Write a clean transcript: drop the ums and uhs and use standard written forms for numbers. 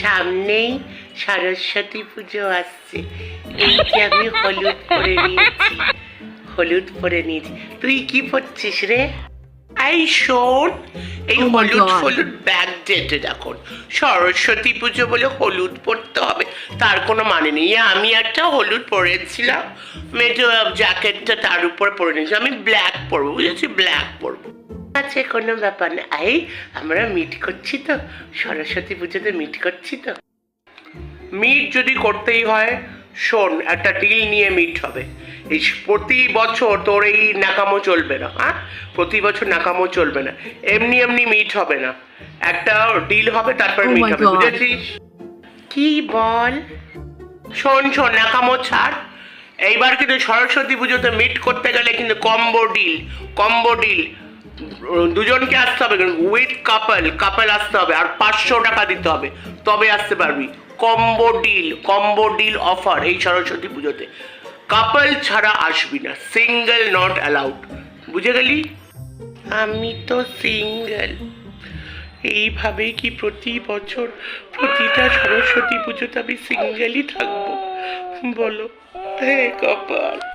সামনেই সরস্বতী পুজো আসছে। এই যে আমি হলুদ পরে নিয়েছি, হলুদ পরে নিয়েছি। তুই কি পরছিস রে? এই শোন, এই Oh my হলুদ God. ফলুদ ব্যাগ ডেটেড এখন। সরস্বতী পুজো বলে হলুদ পরতে হবে তার কোনো মানে নেই। আমি একটা হলুদ পরেছিলাম, মেজো জ্যাকেটটা তার উপর পরে নিয়েছি। আমি ব্ল্যাক পরবো, বুঝেছি, ব্ল্যাক পরবো। আছে কোনো ব্যাপার না। এই আমরা মিট করছি তো, সরস্বতী পুজোতে মিট করছি তো। মিট যদি করতেই হয়, শোন, একটা ডিল নিয়ে মিট হবে। এই প্রতি বছর তোর এই নাকামো চলবে না, হ্যাঁ? প্রতি বছর নাকামো চলবে না। এমনি এমনি মিট হবে না, একটা ডিল হবে, তারপর Oh মিট my হবে, God. বুঝেছিস? কি বল? শোন শোন, নাকামো ছাড়। এইবার কিন্তু সরস্বতী পুজোতে মিট করতে গেলে কিন্তু কম্বো ডিল, কম্বো ডিল। দুজনকে আসতে হবে, উইথ কাপল আসতে হবে, আর 500 টাকা দিতে হবে, তবে আসতে পারবি। কম্বো ডিল অফার এই সরস্বতী পুজোতে। কাপল ছাড়া আসবি না, সিঙ্গেল নট অ্যালাউড, বুঝে গেলি? আমি তো সিঙ্গেল। এইভাবেই কি প্রতি বছর প্রতিটা সরস্বতী পুজোতে আমি সিঙ্গেলই থাকবো? বলো, হে কপাল।